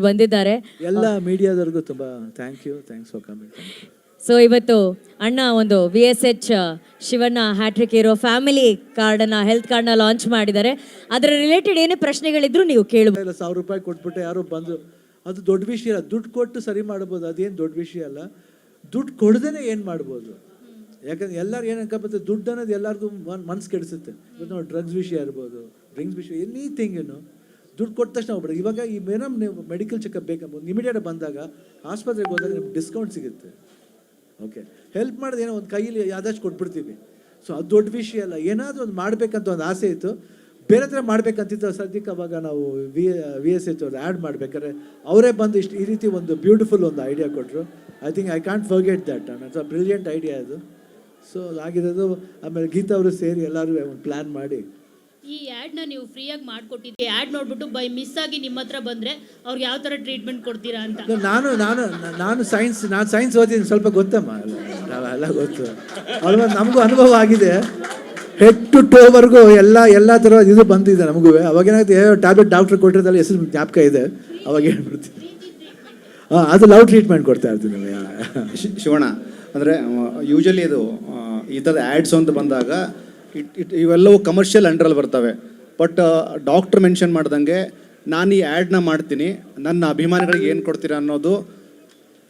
ಬಂದಿದ್ದಾರೆ. ಎಲ್ಲ ಮೀಡಿಯಾದವರಿಗೂ ತುಂಬಾ ಥ್ಯಾಂಕ್ಸ್ ಫಾರ್ ಕಮಿಂಗ್. ಸೊ ಇವತ್ತು ಅಣ್ಣ ಒಂದು VSH Shivanna hat-trick hero family ಕಾರ್ಡನ್ನ ಹೆಲ್ತ್ ಕಾರ್ಡ್ನ ಲಾಂಚ್ ಮಾಡಿದ್ದಾರೆ. ಅದರ ರಿಲೇಟೆಡ್ ಏನೇ ಪ್ರಶ್ನೆಗಳಿದ್ರು ನೀವು ಕೇಳಬಹುದು. ₹1000 ಕೊಟ್ಬಿಟ್ಟು ಯಾರೋ ಬಂದು ಅದು ದೊಡ್ಡ ವಿಷಯ ಅಲ್ಲ. ದುಡ್ಡು ಕೊಟ್ಟು ಸರಿ ಮಾಡ್ಬೋದು, ಅದೇನು ದೊಡ್ಡ ವಿಷಯ ಅಲ್ಲ. ದುಡ್ಡು ಕೊಡ್ದೇನೆ ಏನು ಮಾಡ್ಬೋದು. ಯಾಕಂದ್ರೆ ಎಲ್ಲರೂ ಏನು ಅನ್ಕೋಬೇಕು, ದುಡ್ಡು ಅನ್ನೋದು ಎಲ್ಲರಿಗೂ ಮನ್ಸು ಕೆಡಿಸುತ್ತೆ. ಇವತ್ತು ನೋಡಿ ಡ್ರಗ್ಸ್ ವಿಷಯ ಇರ್ಬೋದು, ಡ್ರಿಂಕ್ಸ್ ವಿಷಯ, ಎನಿಥಿಂಗ್ ದುಡ್ಡು ಕೊಟ್ಟ ತಕ್ಷಣ ಹೋಗ್ಬಿಡಿ. ಇವಾಗ ಈ ಮೇಡಮ್ ನೀವು ಮೆಡಿಕಲ್ ಚೆಕಪ್ ಬೇಕಂಬೋದು ಇಮಿಡಿಯೇಟ್ ಬಂದಾಗ ಆಸ್ಪತ್ರೆಗೆ ಹೋದಾಗ ನಿಮ್ಗೆ ಡಿಸ್ಕೌಂಟ್ ಸಿಗುತ್ತೆ. ಓಕೆ, ಹೆಲ್ಪ್ ಮಾಡೋದು ಏನೋ ಒಂದು ಕೈಯಲ್ಲಿ ಯಾವ್ದಾದ್ರು ಕೊಟ್ಬಿಡ್ತೀವಿ. ಸೊ ಅದು ದೊಡ್ಡ ವಿಷಯ ಅಲ್ಲ. ಏನಾದರೂ ಒಂದು ಮಾಡಬೇಕಂತ ಒಂದು ಆಸೆ ಇತ್ತು, ಬೇರೆ ಥರ ಮಾಡ್ಬೇಕಂತಿತ್ತು. ಸದ್ಯಕ್ಕೆ ಅವಾಗ ನಾವು VSH ಅವ್ರು ಆ್ಯಡ್ ಮಾಡ್ಬೇಕಾದ್ರೆ ಅವರೇ ಬಂದು ಈ ರೀತಿ ಒಂದು ಬ್ಯೂಟಿಫುಲ್ ಒಂದು ಐಡಿಯಾ ಕೊಟ್ಟರು. I can't forget that. It's a brilliant idea ಅದು. ಸೊ ಆಗಿರೋದು. ಆಮೇಲೆ ಗೀತಾ ಅವರು ಸೇರಿ ಎಲ್ಲರೂ ಒಂದು ಪ್ಲ್ಯಾನ್ ಮಾಡಿ ಈ ಆ್ಯಡ್ನ ನೀವು ಫ್ರೀಯಾಗಿ ಮಾಡಿಕೊಟ್ಟಿದ್ದೆ. ಆ್ಯಡ್ ನೋಡ್ಬಿಟ್ಟು ಬೈ ಮಿಸ್ ಆಗಿ ನಿಮ್ಮ ಹತ್ರ ಬಂದರೆ ಅವ್ರಿಗೆ ಯಾವ ಥರ ಟ್ರೀಟ್ಮೆಂಟ್ ಕೊಡ್ತೀರಾ ಅಂತ. ನಾನು ಸೈನ್ಸ್ ಓದಿದ್ದೀನಿ, ಸ್ವಲ್ಪ ಗೊತ್ತಮ್ಮ. ಎಲ್ಲ ಗೊತ್ತು ಅಲ್ವಾ, ನಮಗೂ ಅನುಭವ ಆಗಿದೆ. ಹೆಡ್ ಟು ಟೋವರೆಗೂ ಎಲ್ಲ ಥರ ಇದು ಬಂದಿದೆ ನಮಗೂ. ಅವಾಗೇನಾಗುತ್ತೆ, ಟ್ಯಾಬ್ಲೆಟ್ ಡಾಕ್ಟ್ರ್ ಕೊಟ್ಟಿರೋದಲ್ಲ ಹೆಸರು ಜ್ಞಾಪಕ ಇದೆ. ಅವಾಗ ಹೇಳ್ಬಿಡ್ತೀನಿ, ಅದು ಲವ್ ಟ್ರೀಟ್ಮೆಂಟ್ ಕೊಡ್ತಾ ಇರ್ತೀನಿ. ಶಿವಣ್ಣ ಅಂದರೆ ಯೂಶಲಿ ಇದು ಈ ಥರದ ಆ್ಯಡ್ಸ್ ಅಂತ ಬಂದಾಗ ಇವೆಲ್ಲವೂ ಕಮರ್ಷಿಯಲ್ ಅಂಡರಲ್ಲಿ ಬರ್ತವೆ. ಬಟ್ ಡಾಕ್ಟ್ರ್ ಮೆನ್ಷನ್ ಮಾಡ್ದಂಗೆ ನಾನು ಈ ಆ್ಯಡ್ನ ಮಾಡ್ತೀನಿ, ನನ್ನ ಅಭಿಮಾನಿಗಳಿಗೆ ಏನು ಕೊಡ್ತೀರಾ ಅನ್ನೋದು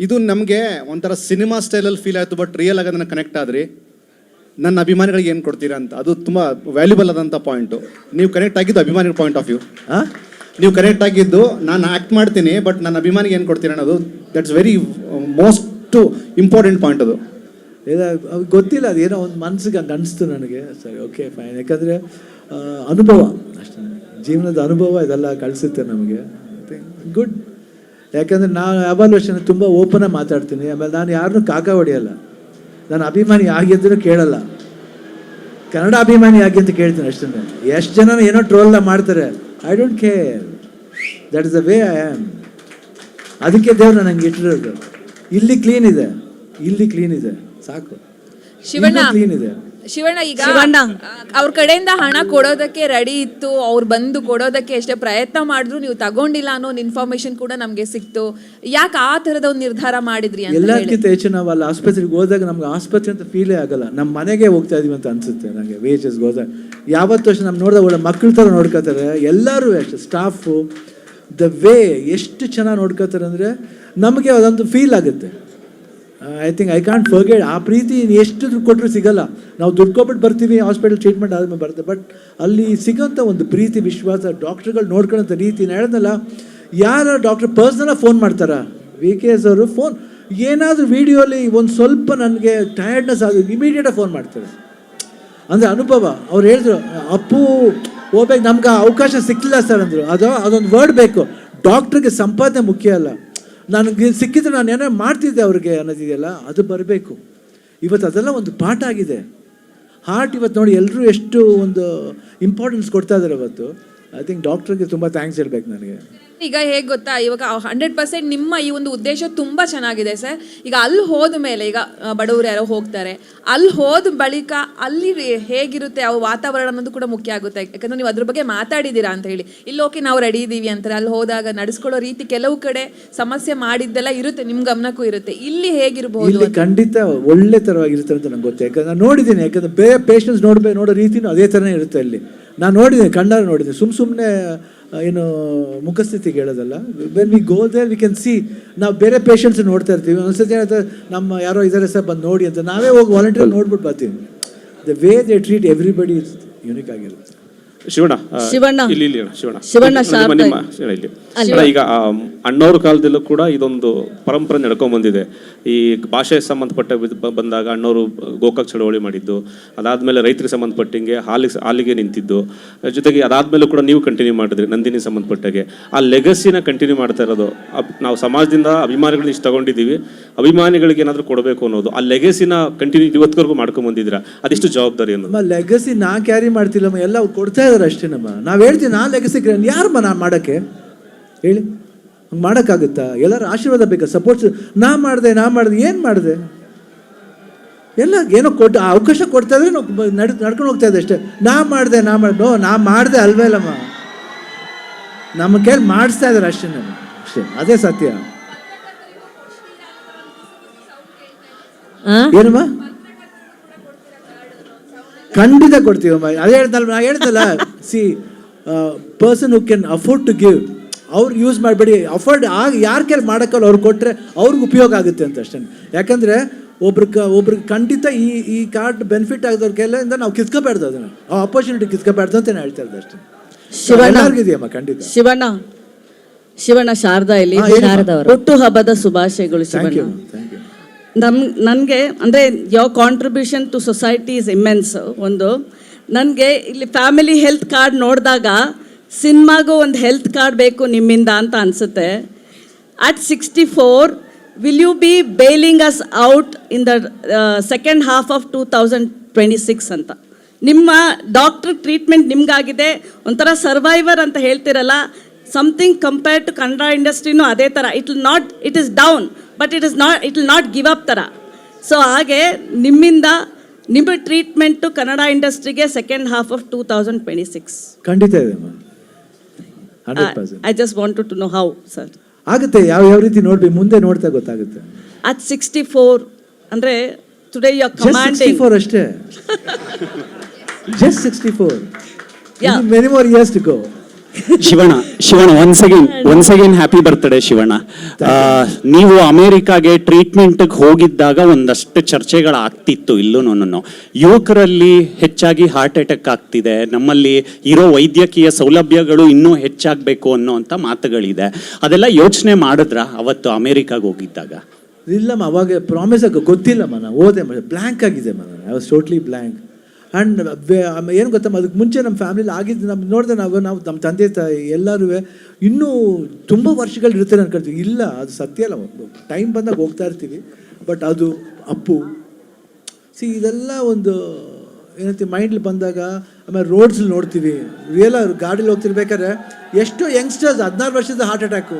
ಇದು ನಮಗೆ ಒಂಥರ ಸಿನಿಮಾ ಸ್ಟೈಲಲ್ಲಿ ಫೀಲ್ ಆಯಿತು. ಬಟ್ ರಿಯಲ್ ಆಗಿ ಅದನ್ನು ಕನೆಕ್ಟ್ ಆದ್ರಿ, ನನ್ನ ಅಭಿಮಾನಿಗಳಿಗೆ ಏನು ಕೊಡ್ತೀರಾ ಅಂತ. ಅದು ತುಂಬ ವ್ಯಾಲ್ಯೂಬಲ್ ಆದಂಥ ಪಾಯಿಂಟು. ನೀವು ಕನೆಕ್ಟ್ ಆಗಿದ್ದು ಅಭಿಮಾನಿಗಳ ಪಾಯಿಂಟ್ ಆಫ್ ವ್ಯೂ. ನೀವು ಕನೆಕ್ಟ್ ಆಗಿದ್ದು ನಾನು ಆ್ಯಕ್ಟ್ ಮಾಡ್ತೀನಿ ಬಟ್ ನನ್ನ ಅಭಿಮಾನಿಗೆ ಏನು ಕೊಡ್ತೀರಾ ಅನ್ನೋದು, that's very most important point. ಅದು ಗೊತ್ತಿಲ್ಲ, ಅದು ಏನೋ ಒಂದು ಮನಸ್ಸಿಗೆ ಹಂಗೆ ಅನಿಸ್ತು ನನಗೆ. ಸರಿ, ಓಕೆ, ಫೈನ್. ಯಾಕಂದರೆ ಅನುಭವ ಅಷ್ಟೇ, ಜೀವನದ ಅನುಭವ ಇದೆಲ್ಲ ಕಳಿಸುತ್ತೆ ನಮಗೆ. ಗುಡ್. ಯಾಕಂದರೆ ನಾನು ಯಾವಾಗಲೂ ತುಂಬ ಓಪನಾಗಿ ಮಾತಾಡ್ತೀನಿ. ಆಮೇಲೆ ನಾನು ಯಾರನ್ನೂ ಕಾಕ ಹೊಡೆಯಲ್ಲ. ನಾನು ಅಭಿಮಾನಿ ಆಗಿ ಅಂತಲೂ ಕೇಳಲ್ಲ. ಕನ್ನಡ ಅಭಿಮಾನಿ ಆಗಿ ಅಂತ ಕೇಳ್ತೀನಿ ಅಷ್ಟೇ. ಎಷ್ಟು ಜನ ಏನೋ ಟ್ರೋಲ್ನ ಮಾಡ್ತಾರೆ, I don't care. That is the way I am. ಅದಕ್ಕೆ ದೇವ್ರು ನನಗೆ ಇಟ್ಟಿರೋದು. ಇಲ್ಲಿ ಕ್ಲೀನ್ ಇದೆ ಸಾಕು. ಶಿವಣ್ಣ ಈಗ ಅವ್ರ ಕಡೆಯಿಂದ ಹಣ ಕೊಡೋದಕ್ಕೆ ರೆಡಿ ಇತ್ತು, ಅವ್ರು ಬಂದು ಕೊಡೋದಕ್ಕೆ ಎಷ್ಟೇ ಪ್ರಯತ್ನ ಮಾಡಿದ್ರು ನೀವು ತಗೊಂಡಿಲ್ಲ ಅನ್ನೋ ಒಂದು ಇನ್ಫಾರ್ಮೇಶನ್ ಕೂಡ ನಮ್ಗೆ ಸಿಕ್ತು. ಯಾಕೆ ಆ ತರದ ಒಂದು ನಿರ್ಧಾರ ಮಾಡಿದ್ರಿ ಅಂತ? ಎಲ್ಲದಕ್ಕಿಂತ ಹೆಚ್ಚು ನಾವು ಅಲ್ಲಿ ಆಸ್ಪತ್ರೆಗೆ ಹೋದಾಗ ನಮ್ಗೆ ಆಸ್ಪತ್ರೆ ಅಂತ ಫೀಲೇ ಆಗಲ್ಲ, ನಮ್ಮ ಮನೆಗೆ ಹೋಗ್ತಾ ಇದೀವಿ ಅಂತ ಅನ್ಸುತ್ತೆ ನನಗೆ. VHSಗೆ ಹೋದಾಗ ಯಾವತ್ತೂ ಅಷ್ಟೇ ನಮ್ಮ ನೋಡಿದಾಗ ಒಳ್ಳೆ ಮಕ್ಕಳ ಥರ ನೋಡ್ಕೋತಾರೆ ಎಲ್ಲರೂ ಅಷ್ಟೇ. ಸ್ಟಾಫು ದ ವೇ ಎಷ್ಟು ಚೆನ್ನಾಗಿ ನೋಡ್ಕೋತಾರೆ ಅಂದರೆ ನಮಗೆ ಅದೊಂದು ಫೀಲ್ ಆಗುತ್ತೆ. I can't forget. ಆ ಪ್ರೀತಿ ಎಷ್ಟು ದುಡ್ಡು ಕೊಟ್ಟರು ಸಿಗಲ್ಲ. ನಾವು ದುಡ್ಡು ಕೊಟ್ಬಿಟ್ಟು ಬರ್ತೀವಿ, ಹಾಸ್ಪಿಟಲ್ ಟ್ರೀಟ್ಮೆಂಟ್ ಆದ್ಮೇಲೆ ಬರುತ್ತೆ. ಬಟ್ ಅಲ್ಲಿ ಸಿಗೋಂಥ ಒಂದು ಪ್ರೀತಿ, ವಿಶ್ವಾಸ, ಡಾಕ್ಟ್ರುಗಳು ನೋಡ್ಕೊಳ್ಳೋಂಥ ರೀತಿ. ನಾನು ಹೇಳಿದ್ನಲ್ಲ, ಯಾರು ಡಾಕ್ಟ್ರ್ ಪರ್ಸ್ನಲಾಗಿ ಫೋನ್ ಮಾಡ್ತಾರಾ? VKS ಅವರು ಫೋನ್ ಏನಾದರೂ ವೀಡಿಯೋಲಿ ಒಂದು ಸ್ವಲ್ಪ ನನಗೆ ಟಯರ್ಡ್ನೆಸ್ ಆಗಿ ಇಮಿಡಿಯೇಟಾಗಿ ಫೋನ್ ಮಾಡ್ತಾರೆ. ಅಂದರೆ ಅನುಭವ. ಅವ್ರು ಹೇಳಿದ್ರು, ಅಪ್ಪು ಹೋಗ್ಬೇಕು, ನಮ್ಗೆ ಅವಕಾಶ ಸಿಕ್ಕಿಲ್ಲ ಸರ್ ಅಂದರು. ಅದೊಂದು ವರ್ಡ್ ಬೇಕು. ಡಾಕ್ಟ್ರಿಗೆ ಸಂಪಾದನೆ ಮುಖ್ಯ ಅಲ್ಲ, ನನಗೆ ಸಿಕ್ಕಿದ್ರೆ ನಾನು ಏನೋ ಮಾಡ್ತಿದ್ದೆ ಅವ್ರಿಗೆ ಅನ್ನೋದಿದೆಯಲ್ಲ, ಅದು ಬರಬೇಕು. ಇವತ್ತು ಅದೆಲ್ಲ ಒಂದು ಪಾಠ ಆಗಿದೆ. ಹಾರ್ಟ್ ಇವತ್ತು ನೋಡಿ ಎಲ್ಲರೂ ಎಷ್ಟು ಒಂದು ಇಂಪಾರ್ಟೆನ್ಸ್ ಕೊಡ್ತಾ ಇದ್ದಾರೆ ಇವತ್ತು. ಐ ಥಿಂಕ್ ಡಾಕ್ಟ್ರಿಗೆ ತುಂಬ ಥ್ಯಾಂಕ್ಸ್ ಹೇಳ್ಬೇಕು ನನಗೆ. ಈಗ ಹೇಗೆ ಗೊತ್ತಾ, ಇವಾಗ 100% ನಿಮ್ಮ ಈ ಒಂದು ಉದ್ದೇಶ ತುಂಬ ಚೆನ್ನಾಗಿದೆ ಸರ್. ಈಗ ಅಲ್ಲಿ ಹೋದ ಮೇಲೆ, ಈಗ ಬಡವರು ಯಾರೋ ಹೋಗ್ತಾರೆ, ಅಲ್ಲಿ ಹೋದ ಬಳಿಕ ಅಲ್ಲಿ ಹೇಗಿರುತ್ತೆ ಆ ವಾತಾವರಣ ಅನ್ನೋದು ಕೂಡ ಮುಖ್ಯ ಆಗುತ್ತೆ. ಯಾಕಂದ್ರೆ ನೀವು ಅದ್ರ ಬಗ್ಗೆ ಮಾತಾಡಿದ್ದೀರಾ ಅಂತ ಹೇಳಿ. ಇಲ್ಲಿ ಓಕೆ ನಾವು ರೆಡಿ ಇದ್ದೀವಿ ಅಂತಾರೆ, ಅಲ್ಲಿ ಹೋದಾಗ ನಡೆಸ್ಕೊಳ್ಳೋ ರೀತಿ ಕೆಲವು ಕಡೆ ಸಮಸ್ಯೆ ಮಾಡಿದ್ದೆಲ್ಲ ಇರುತ್ತೆ, ನಿಮ್ಮ ಗಮನಕ್ಕೂ ಇರುತ್ತೆ. ಇಲ್ಲಿ ಹೇಗಿರ್ಬೋದು? ಇಲ್ಲಿ ಖಂಡಿತ ಒಳ್ಳೆ ಥರವಾಗಿರುತ್ತೆ ಅಂತ ನಂಗೆ ಗೊತ್ತು. ಯಾಕಂದ್ರೆ ನಾನು ನೋಡಿದ್ದೀನಿ. ಯಾಕಂದ್ರೆ ಬೇರೆ ಪೇಷಂಟ್ಸ್ ನೋಡೋ ರೀತಿನೂ ಅದೇ ಥರನೇ ಇರುತ್ತೆ ಅಲ್ಲಿ. ನಾನು ನೋಡಿದ್ದೀನಿ, ಕಣ್ಣಾರೆ ನೋಡಿದ್ದೀನಿ. ಸುಮ್ಮನೆ ಏನು ಮುಖಸ್ಥಿತಿಗೆ ಹೇಳೋದಲ್ಲ. When we go there we can see. ನಾವು ಬೇರೆ ಪೇಷಂಟ್ಸ್ ನೋಡ್ತಾ ಇರ್ತೀವಿ. ಒಂದ್ಸತಿ ನಮ್ಮ ಯಾರೋ ಇದ್ದಾರೆ ಸರ್ ಬಂದು ನೋಡಿ ಅಂತ ನಾವೇ ಹೋಗಿ ವಾಲಂಟಿಯರ್ ನೋಡ್ಬಿಟ್ಟು ಬರ್ತೀವಿ. The way they treat everybody is unique ಆಗಿರುತ್ತೆ. ಶಿವಣ್ಣ ಈಗ ಅಣ್ಣವ್ರ ಕಾಲದಲ್ಲೂ ಕೂಡ ಇದೊಂದು ಪರಂಪರೆ ನಡ್ಕೊಂಡ್ ಬಂದಿದೆ. ಈ ಭಾಷೆಗೆ ಸಂಬಂಧಪಟ್ಟ ಬಂದಾಗ ಅಣ್ಣವರು ಗೋಕಾಕ್ ಚಳವಳಿ ಮಾಡಿದ್ದು, ಅದಾದ್ಮೇಲೆ ರೈತರಿಗೆ ಸಂಬಂಧಪಟ್ಟಂಗೆ ಹಾಲಿಗೆ ನಿಂತಿದ್ದು, ಜೊತೆಗೆ ಅದಾದ್ಮೇಲೆ ಕೂಡ ನೀವು ಕಂಟಿನ್ಯೂ ಮಾಡಿದ್ರಿ ನಂದಿನಿ ಸಂಬಂಧಪಟ್ಟಾಗೆ. ಆ ಲೆಗಸಿನ ಕಂಟಿನ್ಯೂ ಮಾಡ್ತಾ ಇರೋದು. ನಾವು ಸಮಾಜದಿಂದ ಅಭಿಮಾನಿಗಳನ್ನ ಇಷ್ಟು ತಗೊಂಡಿದ್ದೀವಿ, ಅಭಿಮಾನಿಗಳಿಗೆ ಏನಾದರೂ ಕೊಡಬೇಕು ಅನ್ನೋದು ಆ ಲೆಗಸಿನ ಕಂಟಿನ್ಯೂ ಇವತ್ತಿವರೆಗೂ ಮಾಡ್ಕೊಂಡ್ ಬಂದಿದ್ದೀರಾ. ಅದೆಷ್ಟು ಜವಾಬ್ದಾರಿ ಅನ್ನೋದು? ಲೆಗಸಿ ನಾ ಕ್ಯಾರಿ ಮಾಡ್ತಿಲ್ಲಮ್ಮ, ಎಲ್ಲ ಕೊಡ್ತಾ ಇದಾರೆ ಅಷ್ಟೇ. ನಾವು ಹೇಳ್ತೀವಿ ನಾ ಲೆಗಸಿ ಯಾರಮ್ಮ ನಾ ಮಾಡೋಕ್ಕೆ ಹೇಳಿ? ಹಂಗೆ ಮಾಡೋಕ್ಕಾಗುತ್ತಾ? ಎಲ್ಲರೂ ಆಶೀರ್ವಾದ ಬೇಕಾ? ಸಪೋರ್ಟ್ಸ್. ನಾ ಮಾಡಿದೆ ಏನು ಮಾಡಿದೆ? ಎಲ್ಲ ಏನೋ ಕೊಟ್ಟು ಅವಕಾಶ ಕೊಡ್ತಾ ಇದ್ರೆ ನಾವು ನಡ್ಕೊಂಡು ಹೋಗ್ತಾ ಇದೆ ಅಷ್ಟೇ. ನಾ ಮಾಡಿದೆ ಅಲ್ವೇ ಅಲ್ಲಮ್ಮ, ನಮ್ಮ ಕೈಲಿ ಮಾಡಿಸ್ತಾ ಇದ್ದಾರೆ ಅಷ್ಟೇ. ಅಷ್ಟೇ, ಅದೇ ಸತ್ಯ. ಆ? ಏನಮ್ಮ? ಖಂಡಿತ ಕೊಡ್ತೀವಮ್ಮ. ಅದೇ ಹೇಳ್ತಲ್ಲ see person who can afford to give ಅವ್ರು ಯೂಸ್ ಮಾಡಬೇಡಿ. ಅಫೋರ್ಡ್ ಯಾರು ಕೇಳಿ ಮಾಡೋಕ್ಕಲ್ಲ ಅವ್ರು ಕೊಟ್ಟರೆ ಅವ್ರಿಗೆ ಉಪಯೋಗ ಆಗುತ್ತೆ ಅಂತ ಅಷ್ಟೇ. ಯಾಕಂದರೆ ಒಬ್ರಿಗೆ ಖಂಡಿತ ಈ ಕಾರ್ಡ್ ಬೆನಿಫಿಟ್ ಆಗಿದವ್ರ ಕೈಲಿಂದ ನಾವು ಕಿತ್ಕೋಬಾರ್ದು, ಅದನ್ನು ಆ ಆಪರ್ಚುನಿಟಿ ಕಿತ್ಕೋಬಾರ್ದು ಅಂತ ಹೇಳ್ತಾ ಇರೋದು ಅಷ್ಟೇ. ಶಿವಣ್ಣ ಖಂಡಿತ. ಶಿವಣ್ಣ ಶಾರದಾ ಇಲ್ಲಿ ಹುಟ್ಟು ಹಬ್ಬದ ಶುಭಾಶಯಗಳು ಥ್ಯಾಂಕ್ ಯು. ಶಿವಣ್ಣ. ನನಗೆ ಅಂದರೆ your contribution to society is immense. ಒಂದು ನನಗೆ ಇಲ್ಲಿ ಫ್ಯಾಮಿಲಿ ಹೆಲ್ತ್ ಕಾರ್ಡ್ ನೋಡಿದಾಗ ಸಿನಿಮಾಗೂ ಒಂದು ಹೆಲ್ತ್ ಕಾರ್ಡ್ ಬೇಕು ನಿಮ್ಮಿಂದ ಅಂತ ಅನಿಸುತ್ತೆ. At 64 will you be bailing us out in the second half of 2026 ಅಂತ. ನಿಮ್ಮ ಡಾಕ್ಟರ್ ಟ್ರೀಟ್ಮೆಂಟ್ ನಿಮ್ಗಾಗಿದೆ, ಒಂಥರ ಸರ್ವೈವರ್ ಅಂತ ಹೇಳ್ತಿರಲ್ಲ, ಸಮಥಿಂಗ್ ಕಂಪೇರ್ಡ್ ಟು ಕನ್ನಡ ಇಂಡಸ್ಟ್ರಿನೂ ಅದೇ ಥರ. It is down but it will not give up ಥರ. ಸೊ ಹಾಗೆ ನಿಮ್ಮ ಟ್ರೀಟ್ಮೆಂಟು ಕನ್ನಡ ಇಂಡಸ್ಟ್ರಿಗೆ ಸೆಕೆಂಡ್ ಹಾಫ್ ಆಫ್ 2026 ಖಂಡಿತ ಇದೆ 100%. I just wanted to know how sir ಆಗುತ್ತೆ, ಯಾವ ರೀತಿ ನೋಡ್ಬೇಕು ಮುಂದೆ ನೋಡ್ತಾ ಗೊತ್ತಾಗುತ್ತೆ. ಅಟ್ 64 ಅಂದರೆ ಟುಡೇ ಯು ಆರ್ ಕಮಾಂಡಿಂಗ್ 64 ಅಷ್ಟೇ. Just 64. Yeah. Many more years to go. Shivanna once again happy birthday Shivanna. ನೀವು ಅಮೆರಿಕಾಗೆ ಟ್ರೀಟ್ಮೆಂಟ್ಗೆ ಹೋಗಿದ್ದಾಗ ಒಂದಷ್ಟು ಚರ್ಚೆಗಳಾಗ್ತಿತ್ತು ಇಲ್ಲೂ. ಯುವಕರಲ್ಲಿ ಹೆಚ್ಚಾಗಿ ಹಾರ್ಟ್ ಅಟ್ಯಾಕ್ ಆಗ್ತಿದೆ, ನಮ್ಮಲ್ಲಿ ಇರೋ ವೈದ್ಯಕೀಯ ಸೌಲಭ್ಯಗಳು ಇನ್ನೂ ಹೆಚ್ಚಾಗಬೇಕು ಅನ್ನೋಂಥ ಮಾತುಗಳಿದೆ. ಅದೆಲ್ಲ ಯೋಚನೆ ಮಾಡಿದ್ರ ಅವತ್ತು ಅಮೆರಿಕಾಗೆ ಹೋಗಿದ್ದಾಗ? ಇಲ್ಲಮ್ಮ, ಅವಾಗ ಪ್ರಾಮಿಸ್ ಗೊತ್ತಿಲ್ಲಮ್ಮ, ನಾನು ಓದೆ ಬ್ಲ್ಯಾಂಕ್ ಆಗಿದೆ I was totally blank. And ಏನು ಗೊತ್ತಮ್ಮ, ಅದಕ್ಕೆ ಮುಂಚೆ ನಮ್ಮ ಫ್ಯಾಮಿಲಿ ಆಗಿದ್ದು ನಮ್ಮ ನೋಡಿದೆ, ನಾವು ನಮ್ಮ ತಂದೆ ತಾಯಿ ಎಲ್ಲರೂ ಇನ್ನೂ ತುಂಬ ವರ್ಷಗಳು ಇರ್ತಾರೆ ಅನ್ಕೊಳ್ತೀವಿ. ಇಲ್ಲ, ಅದು ಸತ್ಯ ಅಲ್ಲ. ಟೈಮ್ ಬಂದಾಗ ಹೋಗ್ತಾ ಇರ್ತೀವಿ, ಬಟ್ ಅದು ಅಪ್ಪು ಇದೆಲ್ಲ ಒಂದು ಏನಂತೀವಿ ಮೈಂಡ್ಲಿ ಬಂದಾಗ. ಆಮೇಲೆ ರೋಡ್ಸಲ್ಲಿ ನೋಡ್ತೀವಿ, ರಿಯಲ್ ಗಾಡೀಲಿ ಹೋಗ್ತಿರ್ಬೇಕಾದ್ರೆ ಎಷ್ಟೋ ಯಂಗ್ಸ್ಟರ್ಸ್ 16 ವರ್ಷದ ಹಾರ್ಟ್ ಅಟ್ಯಾಕು.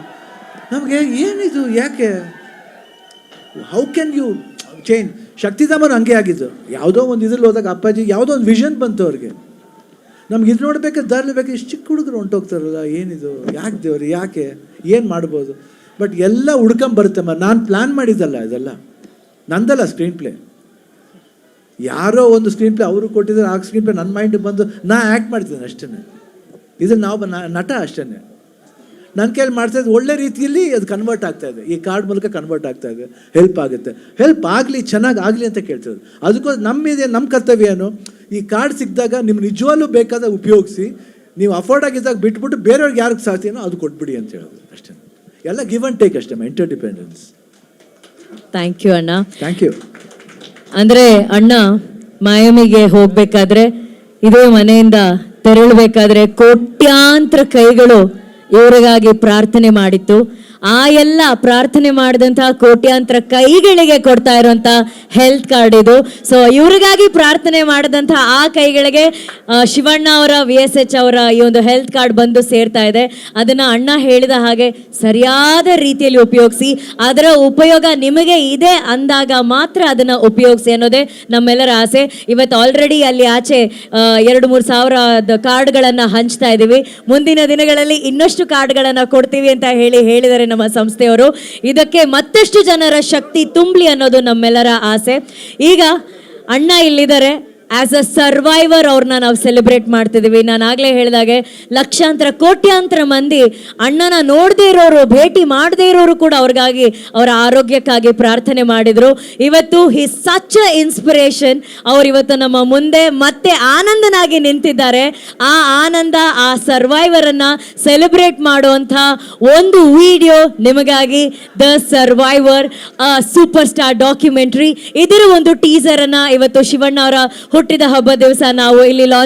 ನಮಗೆ ಏನಿದು, ಯಾಕೆ, ಹೌ ಕ್ಯಾನ್ ಯು ಚೇಂಜ್? ಶಕ್ತಿಧಾಮನು ಹಂಗೆ ಆಗಿದ್ದು. ಯಾವುದೋ ಒಂದು ಇದ್ರಲ್ಲಿ ಹೋದಾಗ ಅಪ್ಪಾಜಿ ಯಾವುದೋ ಒಂದು ವಿಷನ್ ಬಂತು ಅವ್ರಿಗೆ. ನಮ್ಗೆ ಇದು ನೋಡ್ಬೇಕಾದ್ರೆ ದಾರಿಬೇಕು, ಇಷ್ಟು ಚಿಕ್ಕ ಹುಡುಗರು ಹೊಂಟೋಗ್ತಾರಲ್ಲ, ಏನಿದು, ಯಾಕೆ ದೇವ್ರು, ಯಾಕೆ, ಏನು ಮಾಡ್ಬೋದು? ಬಟ್ ಎಲ್ಲ ಹುಡ್ಕೊಂಬರುತ್ತಮ್ಮ. ನಾನು ಪ್ಲ್ಯಾನ್ ಮಾಡಿದ್ದಲ್ಲ, ಇದೆಲ್ಲ ನಂದಲ್ಲ ಸ್ಕ್ರೀನ್ ಪ್ಲೇ. ಯಾರೋ ಒಂದು ಸ್ಕ್ರೀನ್ ಪ್ಲೇ ಅವರು ಕೊಟ್ಟಿದ್ದಾರೆ, ಆ ಸ್ಕ್ರೀನ್ ಪ್ಲೇ ನನ್ನ ಮೈಂಡಿಗೆ ಬಂದು ನಾ ಆ್ಯಕ್ಟ್ ಮಾಡ್ತಿದ್ದೇನೆ ಅಷ್ಟೇ. ಇದ್ರಲ್ಲಿ ನಾವು ನಟ ಅಷ್ಟೇ. ನನ್ನ ಕೈಯಲ್ಲಿ ಮಾಡ್ತಾಯಿದ್ದು ಒಳ್ಳೆ ರೀತಿಯಲ್ಲಿ ಅದು ಕನ್ವರ್ಟ್ ಆಗ್ತಾಯಿದೆ, ಈ ಕಾರ್ಡ್ ಮೂಲಕ ಕನ್ವರ್ಟ್ ಆಗ್ತಾಯಿದೆ. ಹೆಲ್ಪ್ ಆಗುತ್ತೆ, ಹೆಲ್ಪ್ ಆಗಲಿ, ಚೆನ್ನಾಗಿ ಆಗಲಿ ಅಂತ ಕೇಳ್ತಿರೋದು. ಅದಕ್ಕೋಸ್ಕರ ನಮ್ಮ ಕರ್ತವ್ಯ ಏನು, ಈ ಕಾರ್ಡ್ ಸಿಕ್ಕಿದಾಗ ನಿಮ್ಗೆ ನಿಜವಾಗ್ಲೂ ಬೇಕಾದಾಗ ಉಪಯೋಗಿಸಿ, ನೀವು ಅಫೋರ್ಡ್ ಆಗಿದ್ದಾಗ ಬಿಟ್ಬಿಟ್ಟು ಬೇರೆಯವ್ರಿಗೆ ಯಾರಿಗೆ ಸಾಧ್ಯವೋ ಅದು ಕೊಟ್ಬಿಡಿ ಅಂತ ಹೇಳೋದು ಅಷ್ಟೇ. ಎಲ್ಲ ಗಿವ್ ಆ್ಯಂಡ್ ಟೇಕ್ ಅಷ್ಟೇ, ಇಂಟರ್ಡಿಪೆಂಡೆನ್ಸ್. ಥ್ಯಾಂಕ್ ಯು ಅಣ್ಣ. Thank you. ಅಂದರೆ ಅಣ್ಣ ಮಯಾಮಿಗೆ ಹೋಗ್ಬೇಕಾದ್ರೆ, ಇದೇ ಮನೆಯಿಂದ ತೆರಳಬೇಕಾದ್ರೆ ಕೋಟ್ಯಾಂತರ ಕೈಗಳು ಇವರಿಗಾಗಿ ಪ್ರಾರ್ಥನೆ ಮಾಡಿತ್ತು. ಆ ಎಲ್ಲ ಪ್ರಾರ್ಥನೆ ಮಾಡಿದಂತಹ ಕೋಟ್ಯಾಂತರ ಕೈಗಳಿಗೆ ಕೊಡ್ತಾ ಇರುವಂತ ಹೆಲ್ತ್ ಕಾರ್ಡ್ ಇದು. ಸೊ ಇವ್ರಿಗಾಗಿ ಪ್ರಾರ್ಥನೆ ಮಾಡಿದಂತಹ ಆ ಕೈಗಳಿಗೆ ಶಿವಣ್ಣ ಅವರ VSH ಅವರ ಈ ಒಂದು ಹೆಲ್ತ್ ಕಾರ್ಡ್ ಬಂದು ಸೇರ್ತಾ ಇದೆ. ಅದನ್ನ ಅಣ್ಣ ಹೇಳಿದ ಹಾಗೆ ಸರಿಯಾದ ರೀತಿಯಲ್ಲಿ ಉಪಯೋಗಿಸಿ, ಅದರ ಉಪಯೋಗ ನಿಮಗೆ ಇದೆ ಅಂದಾಗ ಮಾತ್ರ ಅದನ್ನ ಉಪಯೋಗಿಸಿ ಅನ್ನೋದೇ ನಮ್ಮೆಲ್ಲರ ಆಸೆ. ಇವತ್ತು ಆಲ್ರೆಡಿ ಅಲ್ಲಿ ಆಚೆ 2-3 ಸಾವಿರ ಕಾರ್ಡ್ಗಳನ್ನ ಹಂಚ್ತಾ ಇದ್ದೀವಿ. ಮುಂದಿನ ದಿನಗಳಲ್ಲಿ ಇನ್ನಷ್ಟು ಕಾರ್ಡ್ಗಳನ್ನ ಕೊಡ್ತೀವಿ ಅಂತ ಹೇಳಿದರೆ ನಮ್ಮ ಸಂಸ್ಥೆಯವರು. ಇದಕ್ಕೆ ಮತ್ತಷ್ಟು ಜನರ ಶಕ್ತಿ ತುಂಬಲಿ ಅನ್ನೋದು ನಮ್ಮೆಲ್ಲರ ಆಸೆ. ಈಗ ಅಣ್ಣ ಇಲ್ಲಿದ್ದಾರೆ, ಆಸ್ ಅ ಸರ್ವೈವರ್ ಅವ್ರನ್ನ ನಾವು ಸೆಲೆಬ್ರೇಟ್ ಮಾಡ್ತಿದ್ದೀವಿ. ನಾನು ಆಗಲೇ ಹೇಳಿದಾಗೆ ಲಕ್ಷಾಂತರ ಕೋಟ್ಯಾಂತರ ಮಂದಿ ಅಣ್ಣನ ನೋಡದೇ ಇರೋರು, ಭೇಟಿ ಮಾಡದೇ ಇರೋರು ಕೂಡ ಅವ್ರಿಗಾಗಿ, ಅವರ ಆರೋಗ್ಯಕ್ಕಾಗಿ ಪ್ರಾರ್ಥನೆ ಮಾಡಿದರು. ಇವತ್ತು ಹಿ ಸಚ್ ಅ ಇನ್ಸ್ಪಿರೇಷನ್. ಅವ್ರು ಇವತ್ತು ನಮ್ಮ ಮುಂದೆ ಮತ್ತೆ ಆನಂದನಾಗಿ ನಿಂತಿದ್ದಾರೆ. ಆ ಆನಂದ, ಆ ಸರ್ವೈವರನ್ನು ಸೆಲೆಬ್ರೇಟ್ ಮಾಡುವಂಥ ಒಂದು ವಿಡಿಯೋ ನಿಮಗಾಗಿ, the survivor super star documentary. ಇದರ ಒಂದು ಟೀಸರನ್ನು ಇವತ್ತು ಶಿವಣ್ಣ ಅವರ ಹುಟ್ಟಿದ ಹಬ್ಬ ದಿವಸ ನಾವು ಇಲ್ಲಿ